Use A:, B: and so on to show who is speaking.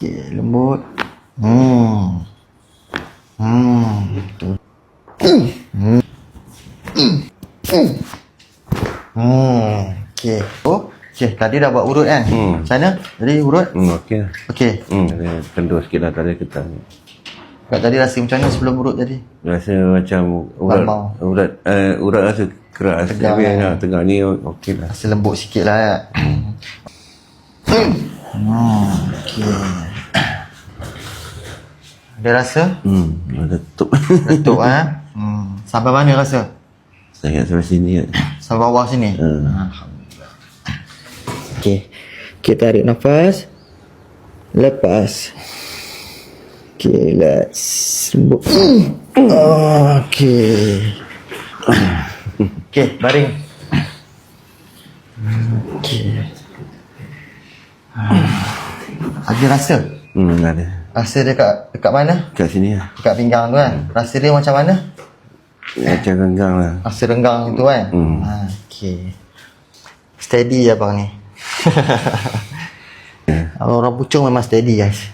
A: Okey, lembut. Hmm. Okey. Oh, okey, tadi dah buat urut kan? Macam mana? Tadi urut?
B: Okey.
A: Okey.
B: Ada kendur sikit lah tadi ketan.
A: Kat tadi rasa macam mana sebelum urut tadi?
B: Rasa macam urat rasa keras.
A: Tegang,
B: Tapi
A: kan?
B: tengah ni okey lah.
A: Rasa lembut sikit lah ya. Okey. Ada rasa?
B: Letup.
A: Letup sampai mana rasa?
B: Sangat sampai sini.
A: Sampai bawah sini? Alhamdulillah. Okey. Okey, tarik nafas. Lepas. Okey, let's lembut. Okey. Okey, baring. Okey. Ada rasa?
B: Ada.
A: Rasa dekat mana?
B: Kat sini lah.
A: Dekat pinggang tu kan? Rasa dia macam mana?
B: Macam renggang lah.
A: Rasa renggang tu kan? Okey. Steady abang ni. Orang pucung memang steady guys.